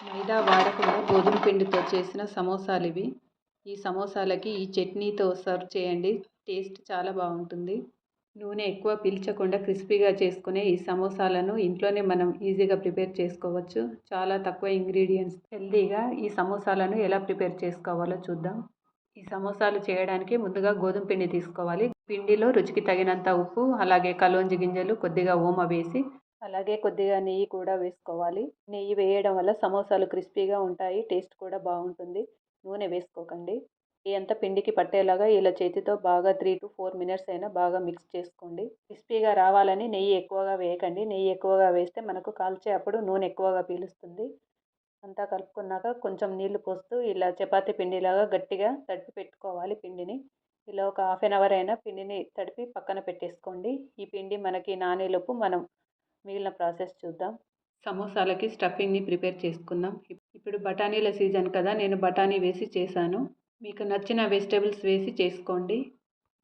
మైదా వాడకుండా గోధుమ పిండితో చేసిన సమోసాలివి. ఈ సమోసాలకి ఈ చట్నీతో సర్వ్ చేయండి. టేస్ట్ చాలా బాగుంటుంది. నూనె ఎక్కువ పీల్చకుండా క్రిస్పీగా చేసుకునే ఈ సమోసాలను ఇంట్లోనే మనం ఈజీగా ప్రిపేర్ చేసుకోవచ్చు. చాలా తక్కువ ఇంగ్రీడియంట్స్ హెల్తీగా ఈ సమోసాలను ఎలా ప్రిపేర్ చేసుకోవాలో చూద్దాం. ఈ సమోసాలు చేయడానికి ముందుగా గోధుమ పిండి తీసుకోవాలి. పిండిలో రుచికి తగినంత ఉప్పు, అలాగే కలోంజి గింజలు, కొద్దిగా ఓమ వేసి, అలాగే కొద్దిగా నెయ్యి కూడా వేసుకోవాలి. నెయ్యి వేయడం వల్ల సమోసాలు క్రిస్పీగా ఉంటాయి, టేస్ట్ కూడా బాగుంటుంది. నూనె వేసుకోకండి. నెయ్యి అంతా పిండికి పట్టేలాగా ఇలా చేతితో బాగా 3 to 4 మినిట్స్ అయినా బాగా మిక్స్ చేసుకోండి. క్రిస్పీగా రావాలని నెయ్యి ఎక్కువగా వేయకండి. నెయ్యి ఎక్కువగా వేస్తే మనకు కాల్చే అప్పుడు నూనె ఎక్కువగా పీలుస్తుంది. అంతా కలుపుకున్నాక కొంచెం నీళ్లు పోస్తూ ఇలా చపాతీ పిండిలాగా గట్టిగా తడిపి పెట్టుకోవాలి పిండిని. ఇలా ఒక హాఫ్ అన్ అవర్ అయినా పిండిని తడిపి పక్కన పెట్టేసుకోండి. ఈ పిండి మనకి నానేలోపు మనం మిగిలిన ప్రాసెస్ చూద్దాం. సమోసాలకి స్టఫింగ్ని ప్రిపేర్ చేసుకుందాం. ఇప్పుడు బఠానీల సీజన్ కదా, నేను బఠానీ వేసి చేశాను. మీకు నచ్చిన వెజిటేబుల్స్ వేసి చేసుకోండి.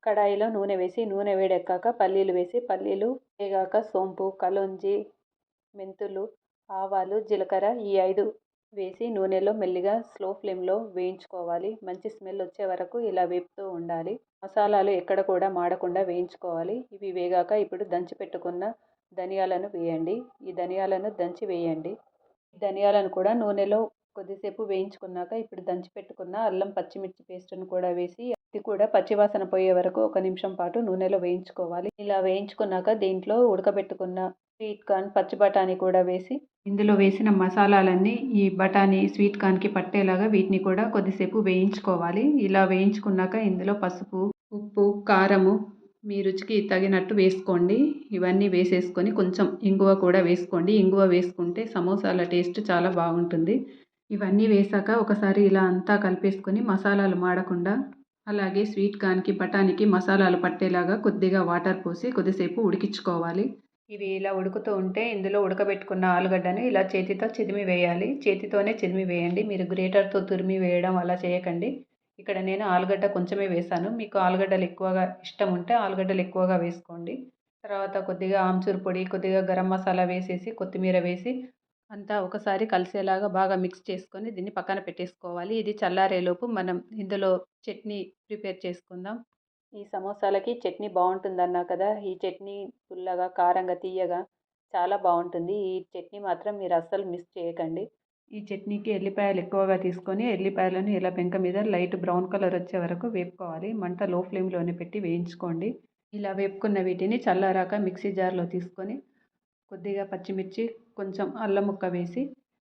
కడాయిలో నూనె వేసి, నూనె వేడెక్కాక పల్లీలు వేసి, పల్లీలు వేగాక సోంపు, కలోంజి, మెంతులు, ఆవాలు, జీలకర్ర ఈ 5 వేసి నూనెలో మెల్లిగా స్లో ఫ్లేమ్లో వేయించుకోవాలి. మంచి స్మెల్ వచ్చే వరకు ఇలా వేపుతూ ఉండాలి. మసాలాలు ఎక్కడ కూడా మాడకుండా వేయించుకోవాలి. ఇవి వేగాక ఇప్పుడు దంచి పెట్టుకున్న ధనియాలను వేయండి. ఈ ధనియాలను దంచి వేయండి. ధనియాలను కూడా నూనెలో కొద్దిసేపు వేయించుకున్నాక ఇప్పుడు దంచి పెట్టుకున్న అల్లం పచ్చిమిర్చి పేస్ట్ను కూడా వేసి, ఇది కూడా పచ్చివాసన పోయే వరకు 1 నిమిషం పాటు నూనెలో వేయించుకోవాలి. ఇలా వేయించుకున్నాక దీంట్లో ఉడకబెట్టుకున్న స్వీట్ కార్న్, పచ్చి బఠానీ కూడా వేసి, ఇందులో వేసిన మసాలాలన్నీ ఈ బఠానీ స్వీట్ కార్న్కి పట్టేలాగా వీటిని కూడా కొద్దిసేపు వేయించుకోవాలి. ఇలా వేయించుకున్నాక ఇందులో పసుపు, ఉప్పు, కారము మీ రుచికి తగినట్టు వేసుకోండి. ఇవన్నీ వేసేసుకొని కొంచెం ఇంగువ కూడా వేసుకోండి. ఇంగువ వేసుకుంటే సమోసాల టేస్ట్ చాలా బాగుంటుంది. ఇవన్నీ వేసాక ఒకసారి ఇలా అంతా కలిపేసుకొని మసాలాలు మాడకుండా, అలాగే స్వీట్ కార్న్కి, బఠానీకి మసాలాలు పట్టేలాగా కొద్దిగా వాటర్ పోసి కొద్దిసేపు ఉడికించుకోవాలి. ఇవి ఇలా ఉడుకుతూ ఉంటే ఇందులో ఉడకబెట్టుకున్న ఆలుగడ్డను ఇలా చేతితో చిదిమి వేయాలి. చేతితోనే చిదిమి వేయండి. మీరు గ్రేటర్తో తురిమి వేయడం అలా చేయకండి. ఇక్కడ నేను ఆలుగడ్డ కొంచెమే వేశాను. మీకు ఆలుగడ్డలు ఎక్కువగా ఇష్టం ఉంటే ఆలుగడ్డలు ఎక్కువగా వేసుకోండి. తర్వాత కొద్దిగా ఆమ్చూర్ పొడి, కొద్దిగా గరం మసాలా వేసేసి, కొత్తిమీర వేసి అంతా ఒకసారి కలిసేలాగా బాగా మిక్స్ చేసుకొని దీన్ని పక్కన పెట్టేసుకోవాలి. ఇది చల్లారేలోపు మనం ఇందులో చట్నీ ప్రిపేర్ చేసుకుందాం. ఈ సమోసాలకి చట్నీ బాగుంటుందన్నా కదా, ఈ చట్నీ పుల్లగా, కారంగా, తీయగా చాలా బాగుంటుంది. ఈ చట్నీ మాత్రం మీరు అస్సలు మిస్ చేయకండి. ఈ చట్నీకి ఎల్లిపాయలు ఎక్కువగా తీసుకొని ఎల్లిపాయలను ఇలా పెంక మీద లైట్ బ్రౌన్ కలర్ వచ్చే వరకు వేపుకోవాలి. మంట లో ఫ్లేమ్లోనే పెట్టి వేయించుకోండి. ఇలా వేపుకున్న వీటిని చల్లారాక మిక్సీ జార్లో తీసుకొని కొద్దిగా పచ్చిమిర్చి, కొంచెం అల్లం ముక్క వేసి,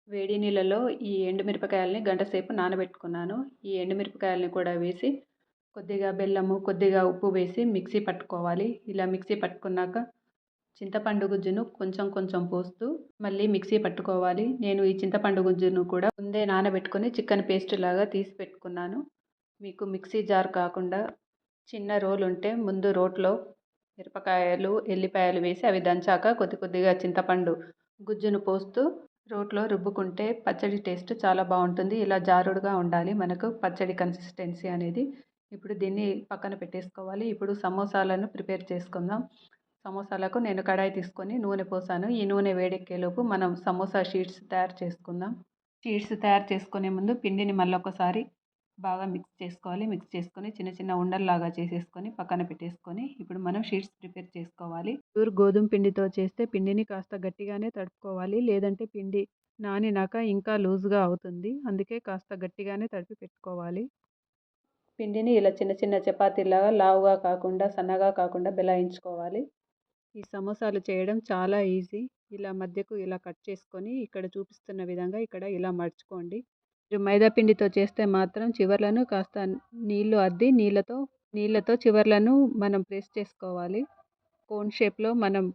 వేడి నీళ్ళలో ఈ ఎండుమిరపకాయలని గంట సేపు నానబెట్టుకున్నాను. ఈ ఎండుమిరపకాయలని కూడా వేసి, కొద్దిగా బెల్లము, కొద్దిగా ఉప్పు వేసి మిక్సీ పట్టుకోవాలి. ఇలా మిక్సీ పట్టుకున్నాక చింతపండు గుజ్జును కొంచెం కొంచెం పోస్తూ మళ్ళీ మిక్సీ పట్టుకోవాలి. నేను ఈ చింతపండు గుజ్జును కూడా ముందే నానబెట్టుకొని చికెన్ పేస్ట్ లాగా తీసి పెట్టుకున్నాను. మీకు మిక్సీ జార్ కాకుండా చిన్న రోలు ఉంటే ముందు రోట్లో మిరపకాయలు, ఎల్లిపాయలు వేసి అవి దంచాక కొద్ది కొద్దిగా చింతపండు గుజ్జును పోస్తూ రోట్లో రుబ్బుకుంటే పచ్చడి టేస్ట్ చాలా బాగుంటుంది. ఇలా జారుడుగా ఉండాలి మనకు పచ్చడి కన్సిస్టెన్సీ అనేది. ఇప్పుడు దీన్ని పక్కన పెట్టేసుకోవాలి. ఇప్పుడు సమోసాలను ప్రిపేర్ చేసుకుందాం. సమోసాలకు నేను కడాయి తీసుకొని నూనె పోసాను. ఈ నూనె వేడెక్కేలోపు మనం సమోసా షీట్స్ తయారు చేసుకుందాం. షీట్స్ తయారు చేసుకునే ముందు పిండిని మళ్ళొకసారి బాగా మిక్స్ చేసుకోవాలి. మిక్స్ చేసుకొని చిన్న చిన్న ఉండల్లాగా చేసేసుకొని పక్కన పెట్టేసుకొని ఇప్పుడు మనం షీట్స్ ప్రిపేర్ చేసుకోవాలి. ప్యూర్ గోధుమ పిండితో చేస్తే పిండిని కాస్త గట్టిగానే తడుపుకోవాలి. లేదంటే పిండి నానినాక ఇంకా లూజ్గా అవుతుంది. అందుకే కాస్త గట్టిగానే తడిపి పెట్టుకోవాలి. పిండిని ఇలా చిన్న చిన్న చపాతీలాగా లావుగా కాకుండా, సన్నగా కాకుండా బెలాయించుకోవాలి. ఈ సమోసాలు చేయడం చాలా ఈజీ. ఇలా మధ్యకు ఇలా కట్ చేసుకొని ఇక్కడ చూపిస్తున్న విధంగా ఇక్కడ ఇలా మడుచుకోండి. మీరు మైదా పిండితో చేస్తే మాత్రం చివర్లను కాస్త నీళ్లు అద్ది నీళ్ళతో చివర్లను మనం ప్రెస్ చేసుకోవాలి. కోన్ షేప్లో మనం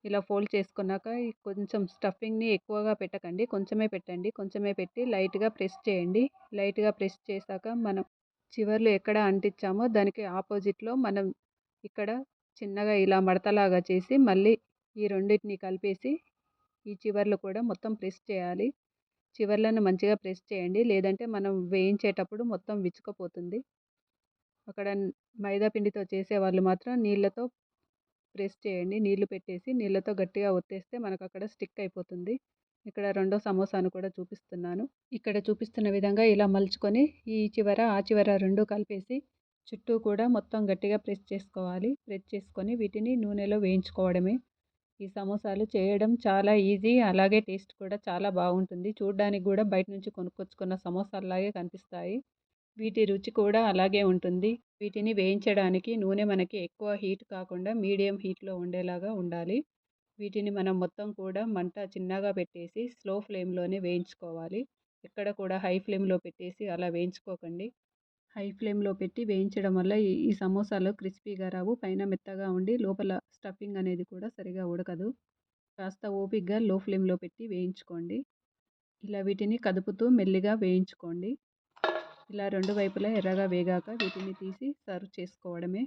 ఇలా ఫోల్డ్ చేసుకున్నాక కొంచెం స్టఫింగ్ని ఎక్కువగా పెట్టకండి, కొంచెమే పెట్టండి. కొంచెమే పెట్టి లైట్గా ప్రెస్ చేయండి. లైట్గా ప్రెస్ చేశాక మనం చివర్లు ఎక్కడ అంటించామో దానికి ఆపోజిట్లో మనం ఇక్కడ చిన్నగా ఇలా మడతలాగా చేసి మళ్ళీ ఈ రెండింటిని కలిపేసి ఈ చివర్లు కూడా మొత్తం ప్రెస్ చేయాలి. చివర్లను మంచిగా ప్రెస్ చేయండి, లేదంటే మనం వేయించేటప్పుడు మొత్తం విచ్చుకుపోతుంది. అక్కడ మైదా పిండితో చేసేవాళ్ళు మాత్రం నీళ్ళతో ప్రెస్ చేయండి. నీళ్లు పెట్టేసి నీళ్ళతో గట్టిగా ఒత్తేస్తే మనకు అక్కడ స్టిక్ అయిపోతుంది. ఇక్కడ రెండో సమోసాను కూడా చూపిస్తున్నాను. ఇక్కడ చూపిస్తున్న విధంగా ఇలా మలుచుకొని ఈ చివర, ఆ చివర 2 కలిపేసి చుట్టూ కూడా మొత్తం గట్టిగా ప్రెస్ చేసుకోవాలి. ప్రెస్ చేసుకొని వీటిని నూనెలో వేయించుకోవడమే. ఈ సమోసాలు చేయడం చాలా ఈజీ. అలాగే టేస్ట్ కూడా చాలా బాగుంటుంది. చూడ్డానికి కూడా బయట నుంచి కొనుక్కొచ్చుకున్న సమోసాల్లాగే కనిపిస్తాయి. వీటి రుచి కూడా అలాగే ఉంటుంది. వీటిని వేయించడానికి నూనె మనకి ఎక్కువ హీట్ కాకుండా మీడియం హీట్‌లో ఉండేలాగా ఉండాలి. వీటిని మనం మొత్తం కూడా మంట చిన్నగా పెట్టేసి స్లో ఫ్లేమ్‌లోనే వేయించుకోవాలి. ఎక్కడ కూడా హై ఫ్లేమ్‌లో పెట్టేసి అలా వేయించుకోకండి. హై ఫ్లేమ్‌లో పెట్టి వేయించడం వల్ల ఈ ఈ సమోసాలు క్రిస్పీగా రావు. పైన మెత్తగా ఉండి లోపల స్టఫింగ్ అనేది కూడా సరిగా ఉడకదు. కాస్త ఓపికగా లో ఫ్లేమ్‌లో పెట్టి వేయించుకోండి. ఇలా వీటిని కదుపుతూ మెల్లిగా వేయించుకోండి. ఇలా 2 వైపులా ఎర్రగా వేగాక వీటిని తీసి సర్వ్ చేసుకోవడమే.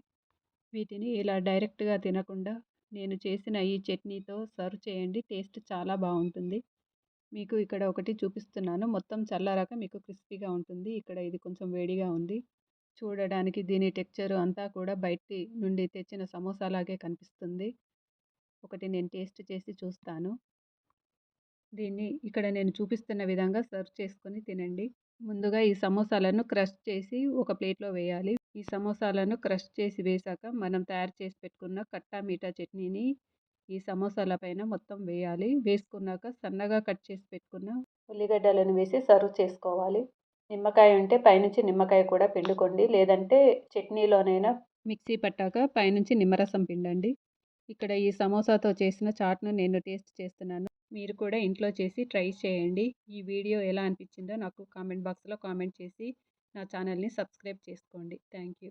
వీటిని ఇలా డైరెక్ట్‌గా తినకుండా నేను చేసిన ఈ చట్నీతో సర్వ్ చేయండి. టేస్ట్ చాలా బావుంటుంది. మీకు ఇక్కడ ఒకటి చూపిస్తున్నాను. మొత్తం చల్లారాక మీకు క్రిస్పీగా ఉంటుంది. ఇక్కడ ఇది కొంచెం వేడిగా ఉంది. చూడడానికి దీని టెక్స్చర్ అంతా కూడా బయటి నుండి తెచ్చిన సమోసాలాగే కనిపిస్తుంది. ఒకటి నేను టేస్ట్ చేసి చూస్తాను. దీన్ని ఇక్కడ నేను చూపిస్తున్న విధంగా సర్వ్ చేసుకొని తినండి. ముందుగా ఈ సమోసాలను క్రష్ చేసి ఒక ప్లేట్‌లో వేయాలి. ఈ సమోసాలను క్రష్ చేసి వేశాక మనం తయారు చేసి పెట్టుకున్న కట్టా మీఠా చట్నీని ఈ సమోసాల పైన మొత్తం వేయాలి. వేసుకున్నాక సన్నగా కట్ చేసి పెట్టుకున్న ఉల్లిగడ్డలను వేసి సర్వ్ చేసుకోవాలి. నిమ్మకాయ ఉంటే పైనుంచి నిమ్మకాయ కూడా పిండుకోండి. లేదంటే చట్నీలోనైనా మిక్సీ పట్టాక పైనుంచి నిమ్మరసం పిండండి. ఇక్కడ ఈ సమోసాతో చేసిన చాట్‌ను నేను టేస్ట్ చేస్తున్నాను. మీరు కూడా ఇంట్లో చేసి ట్రై చేయండి. ఈ వీడియో ఎలా అనిపించిందో నాకు కామెంట్ బాక్స్‌లో కామెంట్ చేసి నా ఛానల్‌ని సబ్స్క్రైబ్ చేసుకోండి. Thank you.